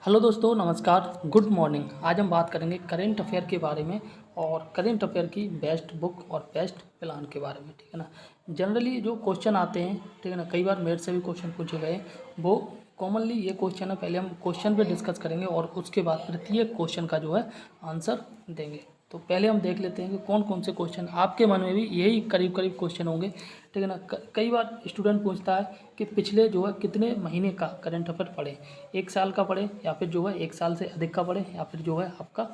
Hello दोस्तों, नमस्कार, good morning. आज हम बात करेंगे करेंट अफेयर के बारे में और करेंट अफेयर की बेस्ट बुक और बेस्ट प्लान के बारे में। ठीक है ना। जनरली जो क्वेश्चन आते हैं, ठीक है ना, कई बार मेरे से भी क्वेश्चन पूछे गए, वो कॉमनली ये क्वेश्चन है। पहले हम क्वेश्चन पे डिस्कस करेंगे और उसके बाद प्रत्येक क्वेश्चन का जो है आंसर देंगे। तो पहले हम देख लेते हैं कि कौन कौन से क्वेश्चन आपके मन में भी यही करीब करीब क्वेश्चन होंगे। ठीक है ना। कई बार स्टूडेंट पूछता है कि पिछले जो है कितने महीने का करंट अफेयर पढ़े, 1 साल का पढ़े या फिर जो है 1 साल से अधिक का पढ़े या फिर जो है आपका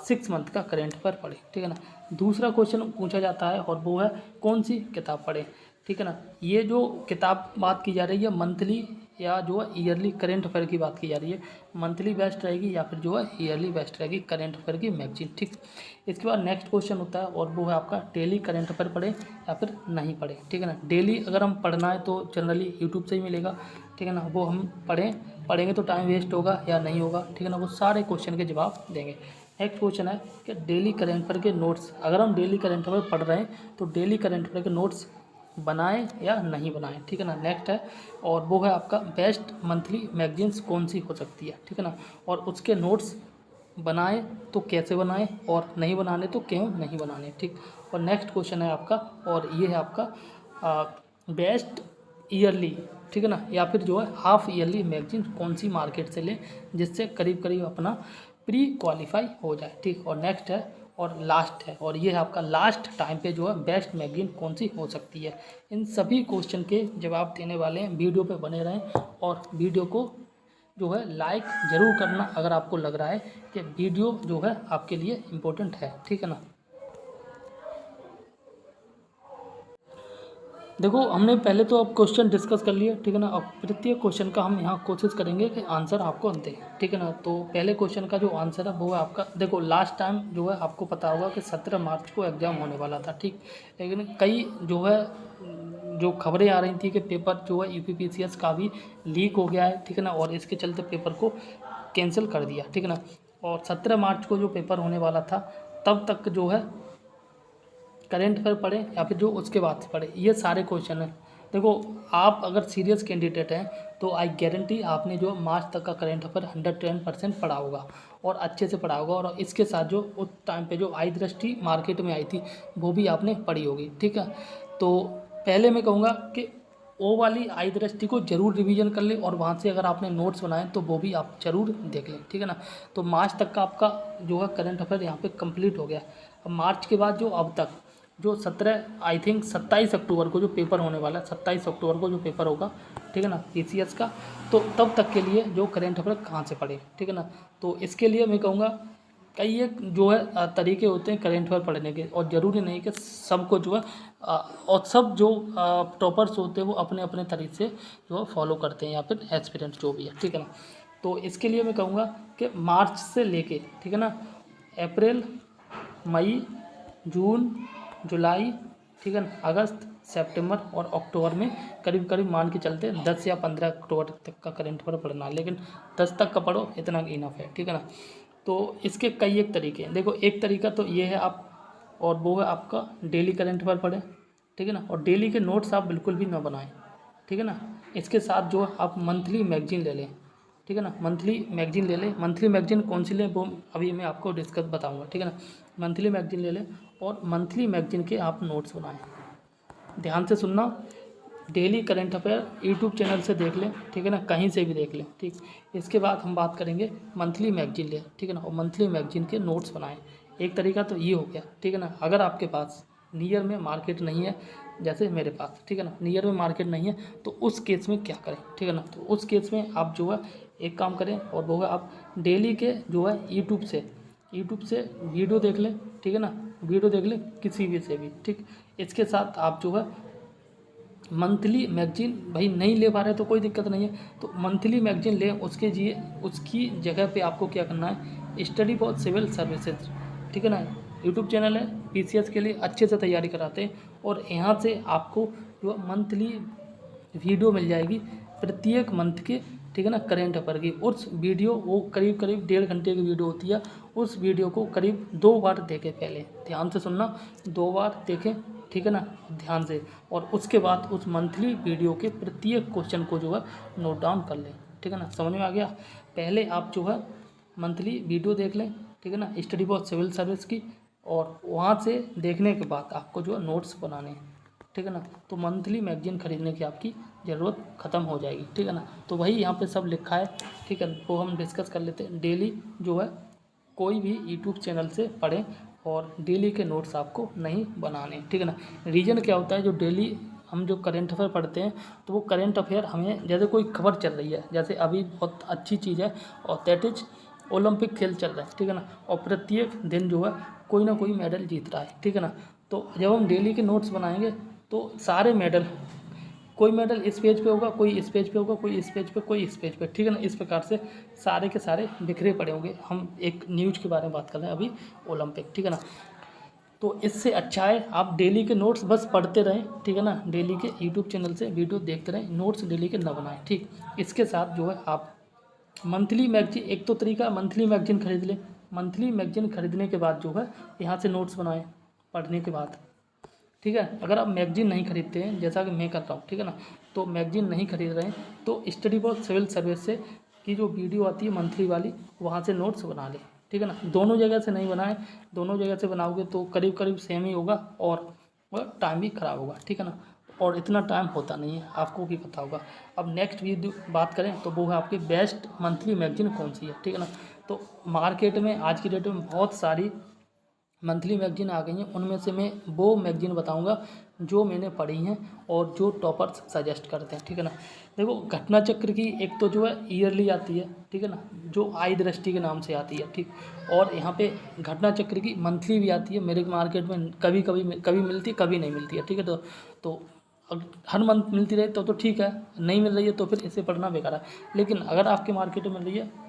6 मंथ का करंट अफेयर पढ़े। ठीक है ना। दूसरा क्वेश्चन पूछा जाता है और वो है कौन सी किताब पढ़े। ठीक है ना। ये जो किताब बात की जा रही है मंथली या जो है ईयरली करंट अफेयर की बात की जा रही है। मंथली बेस्ट रहेगी या फिर जो है ईयरली बेस्ट रहेगी करंट अफेयर की मैगजीन। ठीक। इसके बाद नेक्स्ट क्वेश्चन होता है और वो है आपका डेली करंट अफेयर पढ़े या फिर नहीं पढ़े। ठीक है ना। डेली अगर हम पढ़ना है तो जनरली यूट्यूब से ही मिलेगा। ठीक है ना। वो हम पढ़ेंगे तो टाइम वेस्ट होगा या नहीं होगा। ठीक है ना। वो सारे क्वेश्चन के जवाब देंगे। नेक्स्ट क्वेश्चन है कि डेली करंट अफेयर के नोट्स, अगर हम डेली करंट अफेयर पढ़ रहे हैं तो डेली करंट अफेयर के नोट्स बनाएं या नहीं बनाएं। ठीक है ना। नेक्स्ट है और वो है आपका बेस्ट मंथली मैगजीन्स कौन सी हो सकती है। ठीक है ना। और उसके नोट्स बनाएं तो कैसे बनाएं और नहीं बनाने तो क्यों नहीं बनाने। ठीक। और नेक्स्ट क्वेश्चन है आपका और ये है आपका बेस्ट ईयरली, ठीक है ना, या फिर जो है हाफ ईयरली मैगजीन कौन सी मार्केट से लें जिससे करीब करीब अपना प्री क्वालिफाई हो जाए। ठीक। और नेक्स्ट है और लास्ट है और ये है आपका लास्ट टाइम पे जो है बेस्ट मैगजीन कौन सी हो सकती है। इन सभी क्वेश्चन के जवाब देने वाले हैं। वीडियो पे बने रहें और वीडियो को जो है लाइक ज़रूर करना अगर आपको लग रहा है कि वीडियो जो है आपके लिए इम्पोर्टेंट है। ठीक है ना। देखो, हमने पहले तो अब क्वेश्चन डिस्कस कर लिए। ठीक है ना। अब प्रत्येक क्वेश्चन का हम यहाँ कोशिश करेंगे कि आंसर आपको दें। ठीक है ना। तो पहले क्वेश्चन का जो आंसर है वो है आपका, देखो लास्ट टाइम जो है आपको पता होगा कि 17 मार्च को एग्ज़ाम होने वाला था। ठीक। लेकिन कई जो है जो खबरें आ रही थी कि पेपर जो है यूपीपीसीएस का भी लीक हो गया है। ठीक है ना। और इसके चलते पेपर को कैंसिल कर दिया। ठीक है ना। और 17 मार्च को जो पेपर होने वाला था तब तक जो है करेंट अफेयर पढ़े या फिर जो उसके बाद से पढ़े, ये सारे क्वेश्चन हैं। देखो, आप अगर सीरियस कैंडिडेट हैं तो आई गारंटी आपने जो मार्च तक का करेंट अफेयर 110% पढ़ा होगा और अच्छे से पढ़ा होगा। और इसके साथ जो उस टाइम पे जो आई दृष्टि मार्केट में आई थी वो भी आपने पढ़ी होगी। ठीक है। तो पहले मैं कहूँगा कि वो वाली आई दृष्टि को जरूर रिवीजन कर ले और वहाँ से अगर आपने नोट्स बनाए तो वो भी आप जरूर देख लें। ठीक है ना। तो मार्च तक का आपका जो है करंट अफेयर यहाँ पे कंप्लीट हो गया। अब मार्च के बाद जो अब तक जो 17 आई थिंक 27 अक्टूबर को जो पेपर होने वाला है, 27 अक्टूबर को जो पेपर होगा, ठीक है ना, पीसीएस का, तो तब तक के लिए जो करंट अफेयर कहाँ से पढ़े। ठीक है ना। तो इसके लिए मैं कहूँगा कई एक जो है तरीके होते हैं करंट अफेयर पढ़ने के और ज़रूरी नहीं कि सबको जो है और सब जो टॉपर्स होते हैं वो अपने अपने तरीके से जो है फॉलो करते हैं या फिर एक्सपीरियंस जो भी है। ठीक है ना। तो इसके लिए मैं कहूँगा कि मार्च से लेके, ठीक है ना, अप्रैल, मई, जून, जुलाई, ठीक है ना, अगस्त, सितंबर और अक्टूबर में करीब करीब मान के चलते 10 या 15 अक्टूबर तक का करंट अफेयर पढ़ना है, लेकिन 10 तक का पढ़ो, इतना इनफ है। ठीक है ना। तो इसके कई एक तरीके हैं। देखो, एक तरीका तो ये है आप, और वो है आपका डेली करंट अफेयर पढ़ें। ठीक है ना। और डेली के नोट्स आप बिल्कुल भी ना बनाएं। ठीक है ना। इसके साथ जो आप मंथली मैगजीन ले लें। ठीक है ना। मंथली मैगजीन ले लें। मंथली मैगजीन कौन सी लें वो अभी मैं आपको डिस्कस बताऊंगा। ठीक है ना। मंथली मैगजीन ले लें और मंथली मैगजीन के आप नोट्स बनाएं। ध्यान से सुनना, daily current affair YouTube channel से देख लें। ठीक है ना। कहीं से भी देख लें। ठीक। इसके बाद हम बात करेंगे मंथली मैगजीन लें। ठीक है ना। और मंथली मैगजीन के नोट्स बनाएं। एक तरीका तो ये हो गया। ठीक है ना। अगर आपके पास नियर में मार्केट नहीं है, जैसे मेरे पास, ठीक है ना, नियर में मार्केट नहीं है, तो उस केस में क्या करें। ठीक है ना। तो उस केस में आप जो है एक काम करें और वो है आप डेली के जो है यूट्यूब से वीडियो देख लें। ठीक है ना। वीडियो देख लें किसी भी से भी। ठीक। इसके साथ आप जो है मंथली मैगजीन, भाई नहीं ले पा रहे तो कोई दिक्कत नहीं है, तो मंथली मैगजीन लें। उसकी जगह पे आपको क्या करना है, स्टडी फॉर सिविल सर्विसेज, ठीक है ना, यूट्यूब चैनल है, पीसीएस के लिए अच्छे से तैयारी कराते हैं और यहाँ से आपको जो मंथली वीडियो मिल जाएगी प्रत्येक मंथ के। ठीक है ना। करेंट अफेयर की उस वीडियो, वो करीब करीब 1.5 घंटे की वीडियो होती है। उस वीडियो को करीब 2 बार देखें। पहले ध्यान से सुनना, 2 बार देखें। ठीक है ना, ध्यान से। और उसके बाद उस मंथली वीडियो के प्रत्येक क्वेश्चन को जो है नोट डाउन कर लें। ठीक। ठीक है ना, समझ में आ गया। पहले आप जो है मंथली वीडियो देख लें, ठीक है ना, स्टडी फॉर सिविल सर्विस की, और वहाँ से देखने के बाद आपको जो है नोट्स बनाने हैं, ठीक है ना। तो मंथली मैगजीन खरीदने की आपकी ज़रूरत ख़त्म हो जाएगी, ठीक है ना। तो वही यहाँ पे सब लिखा है, ठीक है, वो हम डिस्कस कर लेते हैं। डेली जो है कोई भी यूट्यूब चैनल से पढ़ें और डेली के नोट्स आपको नहीं बनाने, ठीक है ना। रीज़न क्या होता है, जो डेली हम जो करेंट अफेयर पढ़ते हैं तो वो करेंट अफेयर हमें, जैसे कोई खबर चल रही है, जैसे अभी बहुत अच्छी चीज़ है और दैट इज ओलंपिक खेल चल रहा है, ठीक है ना, और प्रत्येक दिन जो है कोई ना कोई मेडल जीत रहा है, ठीक है ना। तो जब हम डेली के नोट्स बनाएंगे तो सारे मेडल, कोई मेडल इस पेज पे होगा, कोई इस पेज पे होगा, कोई इस पेज पे, कोई इस पेज पे, ठीक है ना। इस प्रकार से सारे के सारे बिखरे पड़े होंगे। हम एक न्यूज़ के बारे में बात कर रहे हैं अभी, ओलंपिक, ठीक है ना। तो इससे अच्छा है आप डेली के नोट्स बस पढ़ते रहें, ठीक है ना। डेली के यूट्यूब चैनल से वीडियो देखते रहें, नोट्स डेली के न बनाएं, ठीक। इसके साथ जो है आप मंथली मैगजीन, एक तो तरीका मंथली मैगजीन खरीद लें। मंथली मैगजीन खरीदने के बाद जो है यहाँ से नोट्स बनाएं पढ़ने के बाद, ठीक है। अगर आप मैगजीन नहीं खरीदते हैं, जैसा कि मैं कर रहा हूँ, ठीक है ना, तो मैगजीन नहीं खरीद रहे हैं तो स्टडी फॉर सिविल सर्विस से की जो वीडियो आती है मंथली वाली, वहाँ से नोट्स बना लें, ठीक है ना। दोनों जगह से नहीं बनाएं, दोनों जगह से बनाओगे तो करीब करीब सेम ही होगा और वह टाइम भी ख़राब होगा, ठीक है ना। और इतना टाइम होता नहीं है, आपको भी पता होगा। अब नेक्स्ट वीडियो बात करें तो वो है आपकी बेस्ट मंथली मैगजीन कौन सी है, ठीक है ना। तो मार्केट में आज की डेट में बहुत सारी मंथली मैगजीन आ गई हैं, उनमें से मैं वो मैगजीन बताऊंगा जो मैंने पढ़ी हैं और जो टॉपर्स सजेस्ट करते हैं, ठीक है ना। देखो घटना चक्र की एक तो जो है ईयरली आती है, ठीक है ना, जो आई दृष्टि के नाम से आती है, ठीक। और यहाँ पे घटना चक्र की मंथली भी आती है, मेरे मार्केट में कभी कभी मिलती है, कभी नहीं मिलती है, ठीक है। तो हर मंथ मिलती रहे तो ठीक है, नहीं मिल रही है तो फिर इसे पढ़ना बेकार है। लेकिन अगर आपके मार्केट में मिल रही है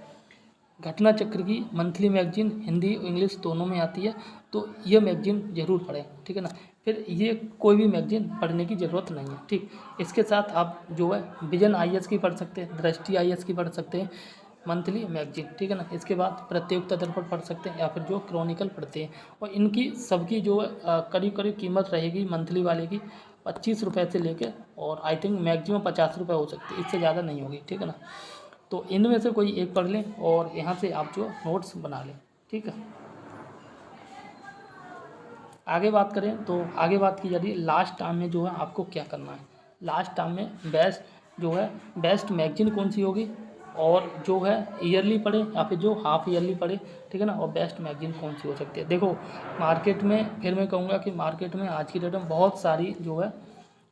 घटना चक्र की मंथली मैगजीन, हिंदी इंग्लिश दोनों में आती है, तो ये मैगजीन ज़रूर पढ़ें, ठीक है ना। फिर ये कोई भी मैगजीन पढ़ने की ज़रूरत नहीं है, ठीक। इसके साथ आप जो है विजन आईएएस की पढ़ सकते हैं, दृष्टि आईएएस की पढ़ सकते हैं मंथली मैगजीन, ठीक है ना। इसके बाद प्रतियोगिता दर्पण पढ़ सकते हैं या फिर जो क्रॉनिकल पढ़ते हैं, और इनकी सबकी जो करीब करीब कीमत रहेगी मंथली वाले की 25 रुपये से लेकर, और आई थिंक मैक्सिमम 50 रुपये हो सकती है, इससे ज़्यादा नहीं होगी, ठीक है ना। तो इनमें से कोई एक पढ़ लें और यहाँ से आप जो नोट्स बना लें, ठीक है। आगे बात करें तो आगे बात की जा रही है लास्ट टर्म में जो है आपको क्या करना है। लास्ट टर्म में बेस्ट जो है बेस्ट मैगजीन कौन सी होगी, और जो है ईयरली पढ़े या फिर जो हाफ ईयरली पढ़े, ठीक है ना, और बेस्ट मैगजीन कौन सी हो सकती है। देखो मार्केट में, फिर मैं कहूँगा कि मार्केट में आज की डेट में बहुत सारी जो है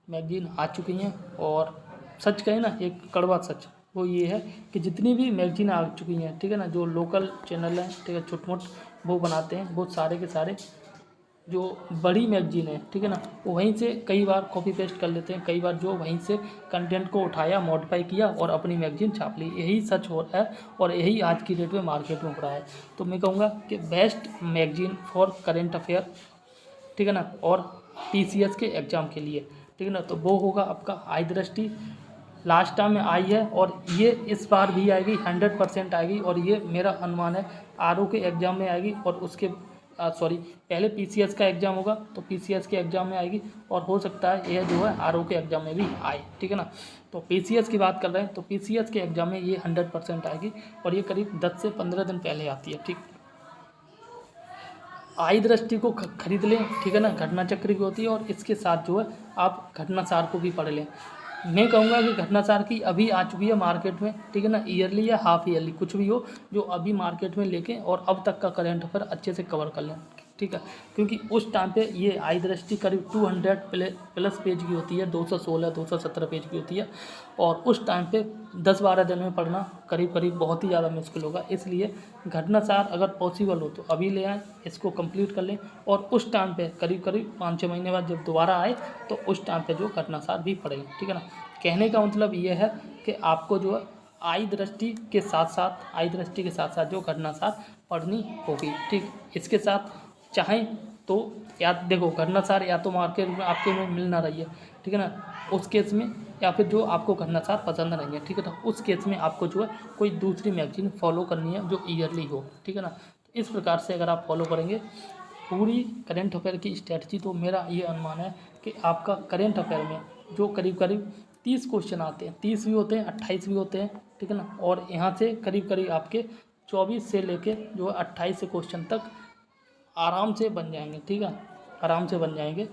मैगजीन आ चुकी हैं, और सच कहें ना, एक कड़वा सच वो ये है कि जितनी भी मैगजीन आ चुकी हैं, ठीक है ना, जो लोकल चैनल हैं, ठीक है, छोट मोट वो बनाते हैं, वो सारे के सारे जो बड़ी मैगजीन है, ठीक है ना, वो वहीं से कई बार कॉपी पेस्ट कर लेते हैं, कई बार जो वहीं से कंटेंट को उठाया, मॉडिफाई किया और अपनी मैगजीन छाप ली। यही सच हो रहा है और यही आज की डेट में मार्केट में हो रहा है। तो मैं कहूँगा कि best magazine for current affair, ठीक है ना, और टीसीएस के एग्ज़ाम के लिए, ठीक है ना, तो वो होगा आपका आई दृष्टि। लास्ट टाइम में आई है और ये इस बार भी आएगी, 100% आएगी, और ये मेरा अनुमान है आरओ के एग्ज़ाम में आएगी, और उसके सॉरी पहले पीसीएस का एग्ज़ाम होगा तो पीसीएस के एग्ज़ाम में आएगी, और हो सकता है यह जो है आरओ के एग्ज़ाम में भी आए, ठीक है ना। तो पीसीएस की बात कर रहे हैं तो पीसीएस के एग्ज़ाम में ये 100% आएगी, और ये करीब 10 से 15 दिन पहले आती है, ठीक। आई दृष्टि को खरीद लें, ठीक है ना, घटना चक्र की होती है, और इसके साथ जो है आप घटनासार को भी पढ़ लें। मैं कहूँगा कि घटनासार की अभी आ चुकी है मार्केट में, ठीक है ना, ईयरली या हाफ ईयरली कुछ भी हो, जो अभी मार्केट में लेके और अब तक का करंट अफेयर अच्छे से कवर कर लें, ठीक है। क्योंकि उस टाइम पे ये आई दृष्टि करीब 200 प्लस पेज की होती है, 216 217 पेज की होती है, और उस टाइम पे 10-12 दिन में पढ़ना करीब करीब बहुत ही ज़्यादा मुश्किल होगा। इसलिए घटनासार अगर पॉसिबल हो तो अभी ले आएँ, इसको कंप्लीट कर लें, और उस टाइम पे करीब करीब 5-6 महीने बाद जब दोबारा आए तो उस टाइम पे जो घटनासार भी पढ़ें, ठीक है ना। कहने का मतलब ये है कि आपको जो है आई दृष्टि के साथ साथ जो घटनासार पढ़नी होगी, ठीक। इसके साथ चाहें तो या देखो घटनासार या तो मार्केट में आपके में मिल ना रही है, ठीक है ना, उस केस में, या फिर जो आपको घटनासार पसंद नहीं है, ठीक है, तो उस केस में आपको जो है कोई दूसरी मैगजीन फॉलो करनी है जो ईयरली हो, ठीक है ना। तो इस प्रकार से अगर आप फॉलो करेंगे पूरी करेंट अफेयर की स्ट्रेटजी, तो मेरा ये अनुमान है कि आपका करेंट अफेयर में जो करीब करीब 30 क्वेश्चन आते हैं, 30 भी होते हैं, 28 भी होते हैं, ठीक है ना। और यहाँ से करीब करीब आपके 24 से लेके जो है 28 से क्वेश्चन तक आराम से बन जाएंगे, ठीक है, आराम से बन जाएंगे।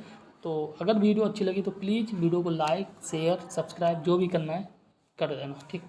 तो अगर वीडियो अच्छी लगी तो प्लीज़ वीडियो को लाइक शेयर सब्सक्राइब जो भी करना है कर देना, ठीक।